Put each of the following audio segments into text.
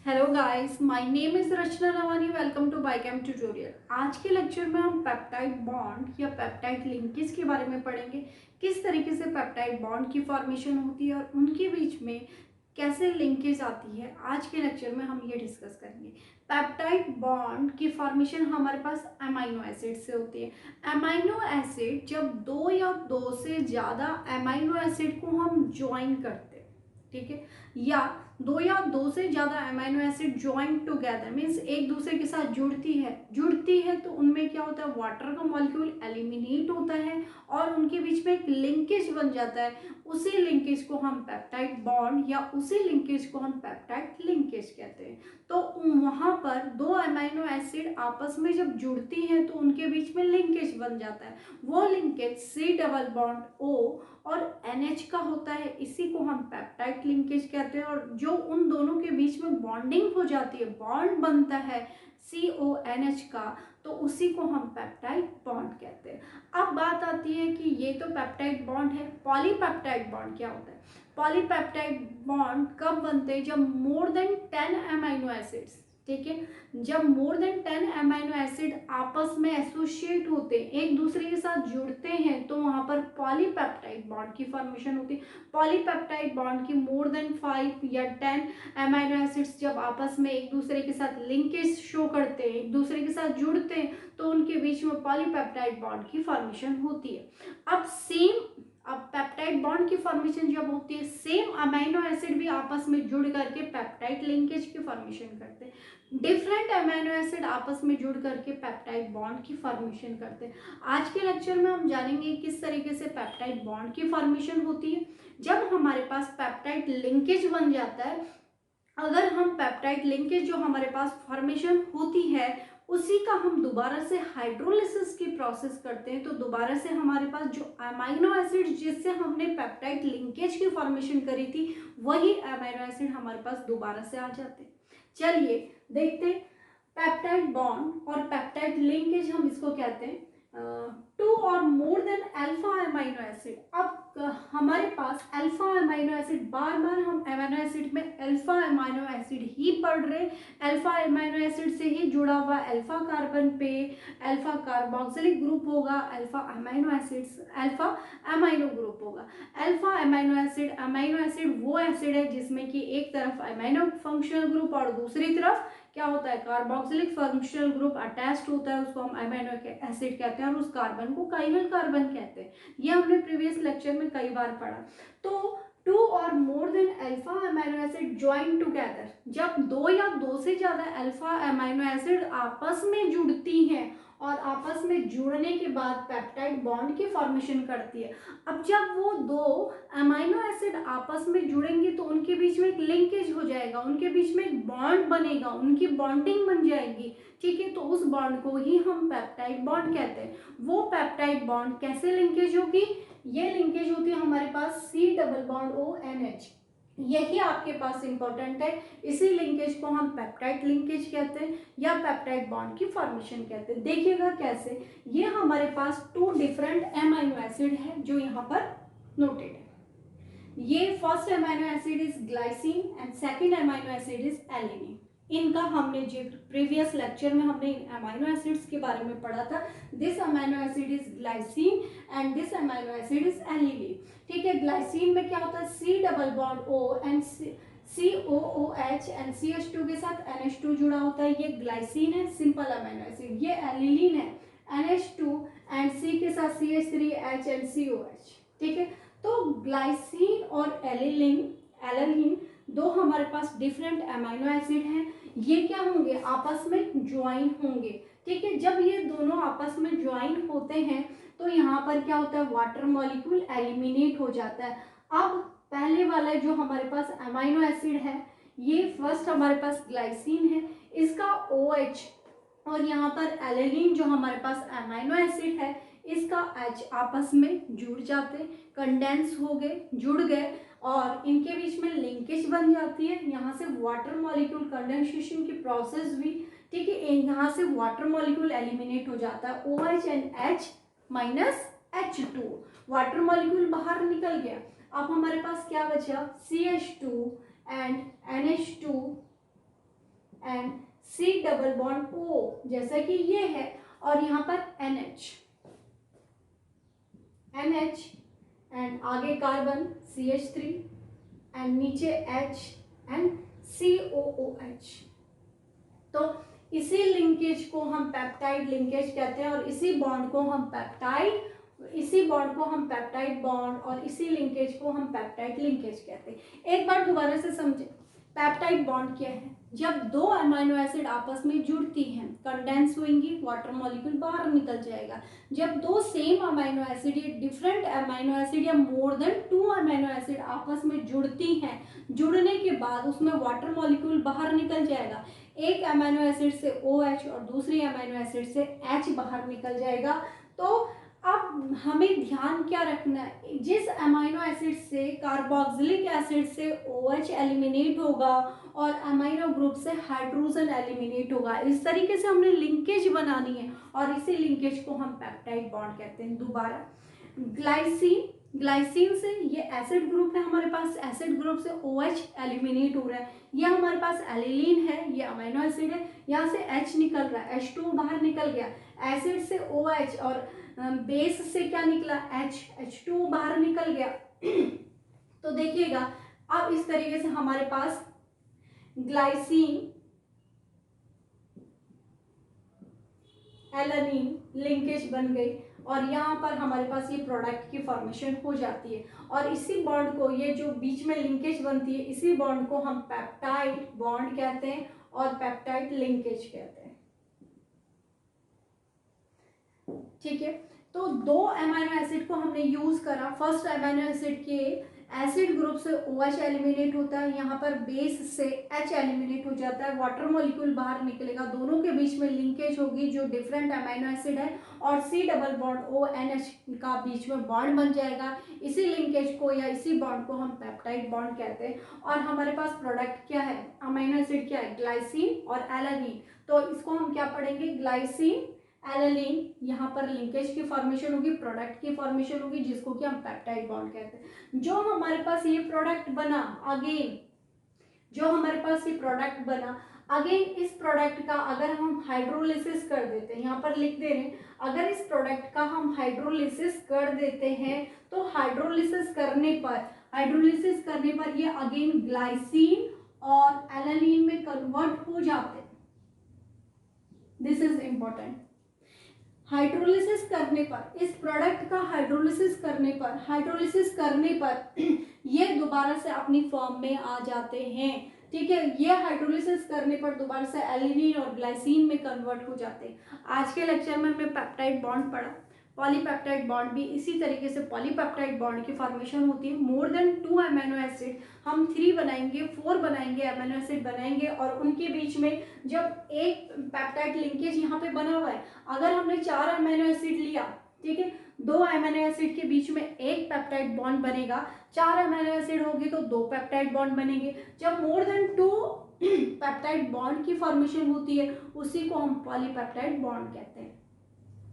Hello guys, my name is Rachna Rawani. Welcome to biochem tutorial. आज के lecture में हम पेप्टाइड बॉन्ड या पेप्टाइड लिंकेज के बारे में पढ़ेंगे। किस तरीके से पेप्टाइड बॉन्ड की फॉर्मेशन होती है और उनके बीच में कैसे लिंकेज आती है, आज के लेक्चर में हम ये डिस्कस करेंगे। पेप्टाइड बॉन्ड की फॉर्मेशन हमारे पास अमाइनो एसिड से होती है। अमाइनो एसिड जब दो या दो से ज़्यादा अमाइनो एसिड को हम ज्वाइन करते हैं, ठीक है, या दो से ज्यादा amino acid join together means एक दूसरे के साथ जुड़ती है तो उनमें क्या होता है, वाटर का मॉलिक्यूल एलिमिनेट होता है और उनके बीच में एक लिंकेज बन जाता है। उसी लिंकेज को हम पेप्टाइड बॉन्ड या उसी लिंकेज को हम पेप्टाइड लिंकेज कहते हैं। तो वहां पर दो अमीनो एसिड आपस में जब जुड़ती हैं तो उनके बीच में लिंकेज बन जाता है। वो linkage C double bond O और NH का होता है, इसी को हम पेप्टाइड लिंकेज कहते हैं। और जो उन दोनों के बीच में बॉन्डिंग हो जाती है, बॉन्ड बनता है CONH का, तो उसी को हम पेप्टाइड बॉन्ड कहते हैं। अब बात आती है कि ये तो पेप्टाइड बॉन्ड है, पॉलीपेप्टाइड बॉन्ड क्या होता है। पॉलीपेप्टाइड बॉन्ड कब बनते हैं, जब मोर देन 10 अमीनो एसिड्स, ठीक है, जब मोर देन 10 अमीनो एसिड आपस में एसोसिएट होते हैं, एक दूसरे के साथ जुड़ते हैं, तो वहां पर पॉलीपेप्टाइड बॉन्ड की फॉर्मेशन होती है। पॉलीपेप्टाइड बॉन्ड की मोर देन 5 या 10 अमीनो एसिड्स जब आपस में एक दूसरे के साथ लिंकेज शो करते हैं, एक दूसरे के साथ जुड़ते हैं, तो उनके बीच में पॉलीपेप्टाइड बॉन्ड की फॉर्मेशन होती है। अब पेप्टाइड बॉन्ड की फॉर्मेशन जब होती है, सेम अमीनो एसिड भी आपस में जुड़ करके पेप्टाइड लिंकेज की फॉर्मेशन करते हैं। डिफरेंट अमीनो एसिड आपस में जुड़ करके पेप्टाइड बॉन्ड की फॉर्मेशन करते हैं। आज के लेक्चर में हम जानेंगे किस तरीके से पेप्टाइड बॉन्ड की फॉर्मेशन होती है। जब हमारे पास पेप्टाइड लिंकेज बन जाता है, अगर हम पेप्टाइड लिंकेज जो हमारे पास फॉर्मेशन होती है उसी का हम दोबारा से हाइड्रोलिसिस की प्रोसेस करते हैं, तो दोबारा से हमारे पास जो अमीनो एसिड जिससे हमने पेप्टाइड लिंकेज की फॉर्मेशन करी थी, वही अमीनो एसिड हमारे पास दोबारा से आ जाते हैं। चलिए देखते हैं पेप्टाइड बॉन्ड और पेप्टाइड लिंकेज हम इसको कहते हैं। टू और more than alpha amino acid. अब हमारे पास अल्फा अमीनो एसिड, बार बार हम अमीनो एसिड में अल्फा अमीनो एसिड ही पढ़ रहे, अल्फा अमीनो एसिड से ही जुड़ा हुआ अल्फा कार्बन पे अल्फा कार्बोक्सिलिक ग्रुप होगा, alpha amino acids alpha amino group होगा। अल्फा अमीनो एसिड वो एसिड है जिसमें कि एक तरफ अमीनो फंक्शनल ग्रुप और दूसरी तरफ क्या होता है, कार्बोक्सिलिक फंक्शनल ग्रुप अटैच्ड होता है, उसको हम अमीनो एसिड कहते हैं और उस कार्बन को काइनल कार्बन कहते हैं। ये हमने प्रीवियस लेक्चर में कई बार पढ़ा। तो टू और more than alpha amino acid join together, जब दो या दो से ज्यादा अल्फा अमीनो एसिड आपस में जुड़ती हैं और आपस में जुड़ने के बाद पेप्टाइड बॉन्ड की फॉर्मेशन करती है। अब जब वो दो अमीनो एसिड आपस में जुड़ेंगे तो उनके बीच में एक लिंकेज हो जाएगा, उनके बीच में एक बॉन्ड बनेगा, उनकी बॉन्डिंग बन जाएगी, ठीक है। तो उस बॉन्ड को ही हम पेप्टाइड बॉन्ड कहते हैं। वो पेप्टाइड बॉन्ड कैसे लिंकेज होगी, ये लिंकेज होती है हमारे पास C डबल बॉन्ड ONH, यही आपके पास इंपॉर्टेंट है। इसी लिंकेज को हम पेप्टाइड लिंकेज कहते हैं या पेप्टाइड बॉन्ड की फॉर्मेशन कहते हैं। देखिएगा कैसे, ये हमारे पास टू डिफरेंट अमीनो एसिड है जो यहाँ पर नोटेड है। ये first amino acid is glycine and second amino acid is alanine. इनका हमने जिक्र प्रीवियस लेक्चर में हमने अमीनो एसिड्स के बारे में पढ़ा था। This amino acid is glycine and this amino acid is alanine, ठीक है। ग्लाइसिन में क्या होता है, C double bond O and COOH and CH2 के साथ NH2 जुड़ा होता है, ये ग्लाइसिन है, सिंपल अमीनो एसिड। ये एलिनिन है, NH2 एंड C के साथ CH3H एंड COH, ठीक है। तो ग्लाइसिन और एलिनिन दो हमारे पास डिफरेंट अमीनो एसिड हैं। ये क्या होंगे, आपस में ज्वाइन होंगे, ठीक है। जब ये दोनों आपस में ज्वाइन होते हैं तो यहाँ पर क्या होता है, वाटर मॉलिक्यूल एलिमिनेट हो जाता है। अब पहले वाला जो हमारे पास अमीनो एसिड है, ये फर्स्ट हमारे पास ग्लाइसिन है, इसका OH और यहाँ पर एलिनिन जो हमारे पास अमीनो एसिड है, इसका H आपस में जुड़ जाते, कंडेंस हो गए, जुड़ गए और इनके बीच में लिंकेज बन जाती है। यहाँ से वाटर मॉलिक्यूल कंडेंसेशन की प्रोसेस भी, ठीक है, यहाँ से वाटर मॉलिक्यूल एलिमिनेट हो जाता है, OH and H minus H2, water molecule बाहर निकल गया। अब हमारे पास क्या बचा, CH2 and NH2 and C double bond O जैसा कि ये है, और यहाँ पर NH एंड आगे कार्बन CH3 एंड नीचे H एंड COOH। तो इसी लिंकेज को हम पेप्टाइड लिंकेज कहते हैं, और इसी बॉन्ड को हम पेप्टाइड बॉन्ड और इसी लिंकेज को हम पेप्टाइड लिंकेज कहते हैं। एक बार दोबारा से समझे, पेप्टाइड बॉन्ड क्या है? जब दो अमीनो एसिड आपस में जुड़ती हैं, कंडेंस होंगी, वाटर मॉलिक्यूल बाहर निकल जाएगा। जब दो सेम अमीनो एसिड या डिफरेंट अमीनो एसिड या मोर देन 2 अमीनो एसिड आपस में जुड़ती हैं, जुड़ने के बाद उसमें वाटर मॉलिक्यूल बाहर निकल जाएगा। एक अमीनो एसिड से OH और दूसरी अमीनो एसिड से H बाहर निकल जाएगा। तो अब हमें ध्यान क्या रखना है, जिस अमीनो एसिड से कार्बोक्सिलिक एसिड से OH एलिमिनेट होगा और अमीनो ग्रुप से हाइड्रोजन एलिमिनेट होगा, इस तरीके से हमने लिंकेज बनानी है, और इसी लिंकेज को हम पेप्टाइड बॉन्ड कहते हैं। दोबारा, ग्लाइसिन से ये एसिड ग्रुप है हमारे पास, एसिड ग्रुप से OH एलिमिनेट हो रहा है, ये हमारे पास एलिलीन है, ये अमीनो एसिड है, यहाँ से H निकल रहा है, H2 बाहर निकल गया, एसिड से OH और बेस से क्या निकला, H2 बाहर निकल गया। तो देखिएगा, अब इस तरीके से हमारे पास ग्लाइसिन एलानिन लिंकेज बन गई, और यहाँ पर हमारे पास ये प्रोडक्ट की फॉर्मेशन हो जाती है। और इसी बॉन्ड को, ये जो बीच में लिंकेज बनती है, इसी बॉन्ड को हम पेप्टाइड बॉन्ड कहते हैं और पेप्टाइड लिंकेज कहते हैं। ठीक है, तो दो अमीनो एसिड को हमने यूज करा। फर्स्ट अमीनो एसिड के एसिड ग्रुप से OH एलिमिनेट होता है, यहाँ पर बेस से H एलिमिनेट हो जाता है, वाटर मॉलिक्यूल बाहर निकलेगा, दोनों के बीच में लिंकेज होगी जो डिफरेंट अमीनो एसिड है, और C डबल बॉन्ड ONH का बीच में बॉन्ड बन जाएगा। इसी लिंकेज को या इसी बॉन्ड को हम पेप्टाइड बॉन्ड कहते हैं। और हमारे पास प्रोडक्ट क्या है, अमीनो एसिड क्या है, ग्लाइसिन और एलानिन। तो इसको हम क्या पढ़ेंगे, ग्लाइसिन एलानिन, यहाँ पर लिंकेज की फॉर्मेशन होगी, प्रोडक्ट की फॉर्मेशन होगी, जिसको कि हम पेप्टाइड बॉन्ड कहते हैं। जो हमारे पास ये प्रोडक्ट बना, अगेन इस प्रोडक्ट का अगर हम हाइड्रोलिसिस कर देते हैं, यहाँ पर लिख दे रहे हैं, अगर इस प्रोडक्ट का हम हाइड्रोलिसिस कर देते हैं, तो हाइड्रोलिसिस करने पर ये अगेन ग्लाइसिन और एलानिन में कन्वर्ट हो जाते हैं। This is important. हाइड्रोलिसिस करने पर, इस प्रोडक्ट का हाइड्रोलिसिस करने पर ये दोबारा से अपनी फॉर्म में आ जाते हैं। ठीक है, ये हाइड्रोलिसिस करने पर दोबारा से एलिनिन और ग्लाइसिन में कन्वर्ट हो जाते हैं। आज के लेक्चर में हमने पेप्टाइड बॉन्ड पढ़ा। पॉलीपेप्टाइड बॉन्ड भी इसी तरीके से पॉलीपेप्टाइड बॉन्ड की फॉर्मेशन होती है। मोर देन 2 अमीनो एसिड, हम 3 बनाएंगे, 4 बनाएंगे, अमीनो एसिड बनाएंगे, और उनके बीच में जब एक पेप्टाइड लिंकेज यहाँ पे बना हुआ है, अगर हमने 4 अमीनो एसिड लिया, ठीक है, 2 अमीनो एसिड के बीच में एक पेप्टाइड बॉन्ड बनेगा, 4 अमीनो एसिड होगी तो 2 पेप्टाइड बॉन्ड बनेंगे। जब मोर देन 2 पेप्टाइड बॉन्ड की फॉर्मेशन होती है, उसी को हम पॉलीपेप्टाइड बॉन्ड कहते हैं।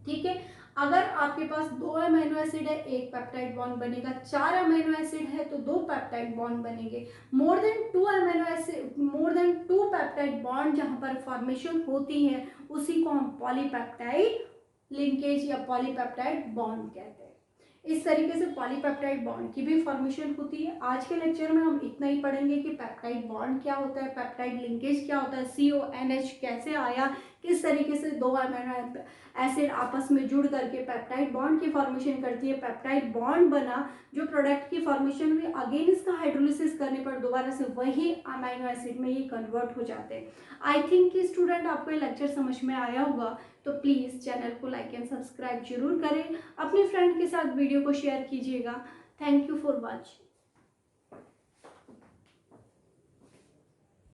ठीक है, अगर आपके पास 2 अमीनो एसिड है, एक पेप्टाइड बॉन्ड बनेगा, 4 अमीनो एसिड है तो 2 पेप्टाइड बॉन्ड बनेंगे। मोर देन 2 पेप्टाइड बॉन्ड जहां पर फॉर्मेशन होती है, उसी को हम पॉलीपेप्टाइड लिंकेज या पॉलीपेप्टाइड बॉन्ड कहते हैं। इस तरीके से पॉलीपेप्टाइड बॉन्ड की भी फॉर्मेशन होती है। आज के लेक्चर में हम इतना ही पढ़ेंगे कि पेप्टाइड बॉन्ड क्या होता है, पेप्टाइड लिंकेज क्या होता है, CONH कैसे आया, किस तरीके से 2 अमीनो एसिड आपस में जुड़ करके पेप्टाइड बॉन्ड की फॉर्मेशन करती है, पेप्टाइड बॉन्ड बना, जो प्रोडक्ट की फॉर्मेशन हुई, अगेन इसका हाइड्रोलिसिस करने पर दोबारा से वही अमीनो एसिड में ये कन्वर्ट हो जाते हैं। आई थिंक कि स्टूडेंट आपको ये लेक्चर समझ में आया होगा, तो प्लीज़ चैनल को लाइक एंड सब्सक्राइब जरूर करें, अपने फ्रेंड के साथ वीडियो को शेयर कीजिएगा। Thank you for watching.